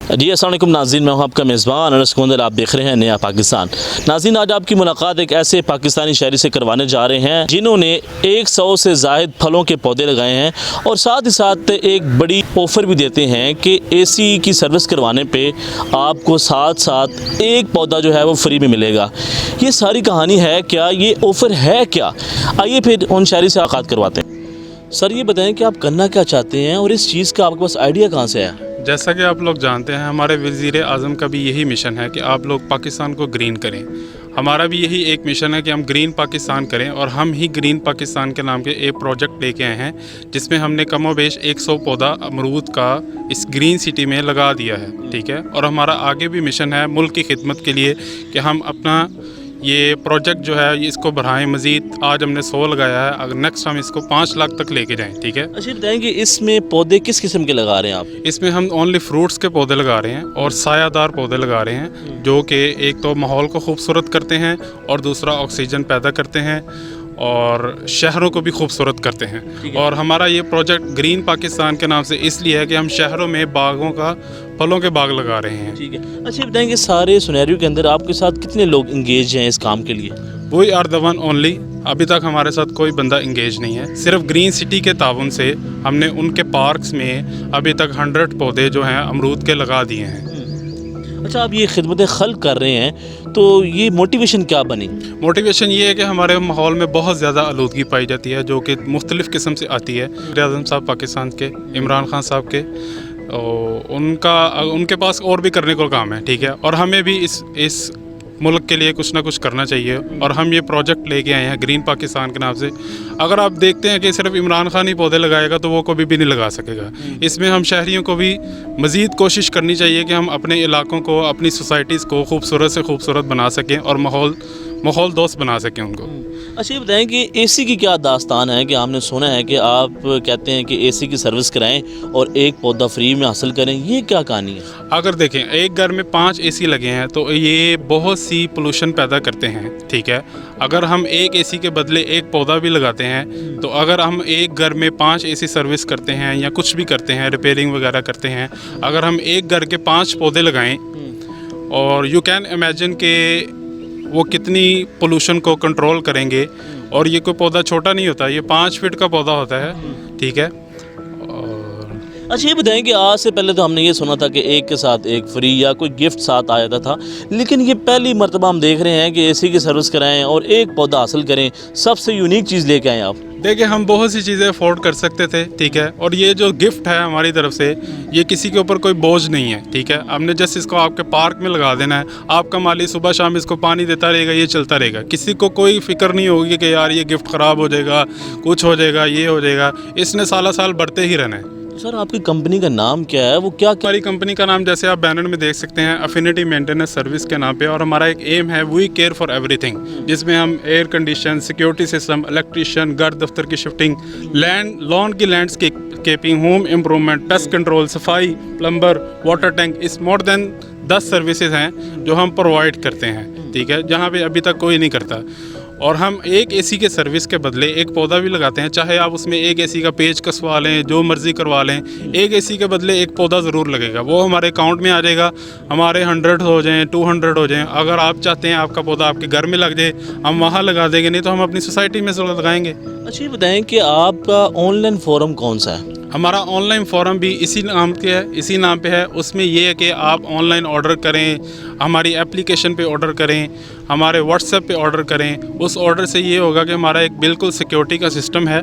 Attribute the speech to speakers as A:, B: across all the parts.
A: جی السلام علیکم ناظرین، میں ہوں آپ کا میزبان انس کندر، آپ دیکھ رہے ہیں نیا پاکستان۔ ناظرین، آج آپ کی ملاقات ایک ایسے پاکستانی شہری سے کروانے جا رہے ہیں جنہوں نے 100 سے زائد پھلوں کے پودے لگائے ہیں اور ساتھ ہی ساتھ ایک بڑی آفر بھی دیتے ہیں کہ اے سی کی سروس کروانے پہ آپ کو ساتھ ایک پودا جو ہے وہ فری میں ملے گا۔ یہ ساری کہانی ہے کیا، یہ آفر ہے کیا؟ آئیے پھر ان شہری سے ملاقات کرواتے ہیں۔ سر یہ بتائیں کہ آپ کرنا کیا چاہتے ہیں اور اس چیز کا آپ کے پاس آئیڈیا کہاں سے ہے؟
B: جیسا کہ آپ لوگ جانتے ہیں، ہمارے وزیر اعظم کا بھی یہی مشن ہے کہ آپ لوگ پاکستان کو گرین کریں۔ ہمارا بھی یہی ایک مشن ہے کہ ہم گرین پاکستان کریں، اور ہم ہی گرین پاکستان کے نام کے ایک پروجیکٹ لے کے آئے ہیں جس میں ہم نے کم و بیش 100 پودا امرود کا اس گرین سٹی میں لگا دیا ہے، ٹھیک ہے۔ اور ہمارا آگے بھی مشن ہے ملک کی خدمت کے لیے کہ ہم اپنا یہ پروجیکٹ جو ہے اس کو بڑھائیں مزید۔ آج ہم نے 100 لگایا ہے، اگر نیکسٹ ہم اس کو 5 لاکھ تک لے کے جائیں، ٹھیک ہے۔
A: اچھا بتائیں کہ اس میں پودے کس قسم کے لگا رہے ہیں آپ؟
B: اس میں ہم اونلی فروٹس کے پودے لگا رہے ہیں اور سایہ دار پودے لگا رہے ہیں، جو کہ ایک تو ماحول کو خوبصورت کرتے ہیں اور دوسرا آکسیجن پیدا کرتے ہیں اور شہروں کو بھی خوبصورت کرتے ہیں۔ اور ہمارا یہ پروجیکٹ گرین پاکستان کے نام سے اس لیے ہے کہ ہم شہروں میں باغوں کا پھلوں کے باغ لگا رہے ہیں۔
A: ٹھیک ہے۔ اچھا بتائیں کہ سارے سینیریو کے اندر آپ کے ساتھ کتنے لوگ انگیج ہیں اس کام کے لیے؟
B: We are the one only. ابھی تک ہمارے ساتھ کوئی بندہ انگیج نہیں ہے، صرف گرین سٹی کے تعاون سے ہم نے ان کے پارکس میں ابھی تک 100 پودے جو ہیں امرود کے لگا دیے ہیں۔
A: اچھا، آپ یہ خدمت خلق کر رہے ہیں تو یہ موٹیویشن کیا بنی؟
B: موٹیویشن یہ ہے کہ ہمارے ماحول میں بہت زیادہ آلودگی پائی جاتی ہے جو کہ مختلف قسم سے آتی ہے۔ وزیر اعظم صاحب پاکستان کے، عمران خان صاحب کے، ان کے پاس اور بھی کرنے کو کام ہے، ٹھیک ہے۔ اور ہمیں بھی اس ملک کے لیے کچھ نہ کچھ کرنا چاہیے، اور ہم یہ پروجیکٹ لے کے آئے ہیں گرین پاکستان کے نام سے۔ اگر آپ دیکھتے ہیں کہ صرف عمران خان ہی پودے لگائے گا تو وہ کبھی بھی نہیں لگا سکے گا۔ اس میں ہم شہریوں کو بھی مزید کوشش کرنی چاہیے کہ ہم اپنے علاقوں کو، اپنی سوسائٹیز کو خوبصورت سے خوبصورت بنا سکیں اور ماحول دوست بنا سکیں ان کو۔
A: اچھا یہ بتائیں کہ اے سی کی کیا داستان ہے کہ ہم نے سنا ہے کہ آپ کہتے ہیں کہ اے سی کی سروس کرائیں اور ایک پودا فری میں حاصل کریں، یہ کیا کہانی ہے؟
B: اگر دیکھیں ایک گھر میں 5 اے سی لگے ہیں تو یہ بہت سی پولوشن پیدا کرتے ہیں، ٹھیک ہے۔ اگر ہم ایک اے سی کے بدلے ایک پودا بھی لگاتے ہیں تو اگر ہم ایک گھر میں 5 اے سی سروس کرتے ہیں یا کچھ بھی کرتے ہیں، ریپیئرنگ وغیرہ کرتے ہیں، اگر ہم ایک گھر کے 5 پودے لگائیں اور یو کین امیجن کہ وہ کتنی پولوشن کو کنٹرول کریں گے۔ اور یہ کوئی پودا چھوٹا نہیں ہوتا، یہ 5 فٹ کا پودا ہوتا ہے، ٹھیک ہے۔
A: اچھا یہ بتائیں کہ آج سے پہلے تو ہم نے یہ سنا تھا کہ ایک کے ساتھ ایک فری یا کوئی گفٹ ساتھ آیا تھا، لیکن یہ پہلی مرتبہ ہم دیکھ رہے ہیں کہ اے سی کی سروس کرائیں اور ایک پودا حاصل کریں۔ سب سے یونیک چیز لے کے آئیں آپ۔
B: دیکھیں ہم بہت سی چیزیں افورڈ کر سکتے تھے، ٹھیک ہے، اور یہ جو گفٹ ہے ہماری طرف سے یہ کسی کے اوپر کوئی بوجھ نہیں ہے، ٹھیک ہے۔ ہم نے جس اس کو آپ کے پارک میں لگا دینا ہے، آپ کا مالی صبح شام اس کو پانی دیتا رہے گا، یہ چلتا رہے گا، کسی کو کوئی فکر نہیں ہوگی کہ یار یہ گفٹ خراب ہو جائے گا، کچھ ہو جائے گا، یہ ہو جائے گا۔ اس نے سالہ سال بڑھتے ہی رہنا ہے۔
A: سر آپ کی کمپنی کا نام کیا ہے؟ وہ کیا
B: ہماری کمپنی کا نام جیسے آپ بینر میں دیکھ سکتے ہیں افینٹی مینٹیننس سروس کے نام پہ، اور ہمارا ایک ایم ہے we care for everything, جس میں ہم air condition, security system, electrician, گھر دفتر کی شفٹنگ، لان کی landscaping, home improvement, pest control, صفائی، پلمبر، واٹر ٹینک، اس مور دین 10 سروسز ہیں جو ہم پرووائڈ کرتے ہیں، ٹھیک ہے، جہاں پہ ابھی تک کوئی نہیں کرتا۔ اور ہم ایک اے سی کے سروس کے بدلے ایک پودا بھی لگاتے ہیں، چاہے آپ اس میں ایک اے سی کا پیچ کسوا لیں، جو مرضی کروا لیں، ایک اے سی کے بدلے ایک پودا ضرور لگے گا، وہ ہمارے اکاؤنٹ میں آ جائے گا۔ ہمارے 100 ہو جائیں، 200 ہو جائیں، اگر آپ چاہتے ہیں آپ کا پودا آپ کے گھر میں لگ جائے ہم وہاں لگا دیں گے، نہیں تو ہم اپنی سوسائٹی میں ضرور لگائیں گے۔
A: اچھا یہ بتائیں کہ آپ کا آن لائن فورم کون سا ہے؟
B: ہمارا آن لائن فورم بھی اسی نام پہ ہے۔ اس میں یہ ہے کہ آپ آن لائن آرڈر کریں، ہماری اپلیکیشن پہ آرڈر کریں، ہمارے واٹس ایپ پہ آرڈر کریں۔ اس آرڈر سے یہ ہوگا کہ ہمارا ایک بالکل سیکیورٹی کا سسٹم ہے،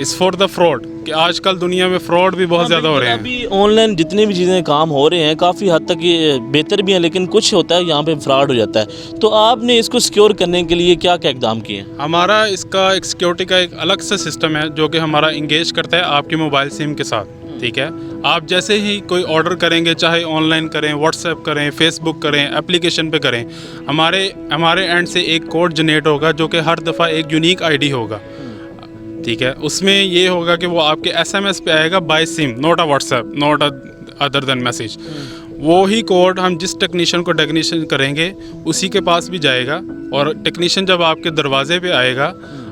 B: اس فار دا فراڈ، کہ آج کل دنیا میں فراڈ بھی بہت زیادہ ہو رہے ہیں۔
A: ابھی آن لائن جتنے بھی چیزیں کام ہو رہے ہیں کافی حد تک یہ بہتر بھی ہیں، لیکن کچھ ہوتا ہے یہاں پہ فراڈ ہو جاتا ہے، تو آپ نے اس کو سیکیور کرنے کے لیے کیا کیا اقدام کیے ہیں؟
B: ہمارا اس کا ایک سیکیورٹی کا ایک الگ سے سسٹم ہے جو کہ ہمارا انگیج کرتا ہے آپ کی موبائل سم کے ساتھ، ٹھیک ہے۔ آپ جیسے ہی کوئی آرڈر کریں گے، چاہے آن لائن کریں، واٹس ایپ کریں، فیس بک کریں، اپلیکیشن پہ کریں، ہمارے اینڈ سے ایک کوڈ جنریٹ ہوگا جو کہ ہر دفعہ ایک یونیک آئی ڈی ہوگا، ٹھیک ہے۔ اس میں یہ ہوگا کہ وہ آپ کے SMS پہ آئے گا by SIM, not a WhatsApp, not other than message. وہی کوڈ ہم جس ٹیکنیشین کو ڈیگنیشن کریں گے اسی کے پاس بھی جائے گا، اور ٹیکنیشین جب آپ کے دروازے پہ آئے گا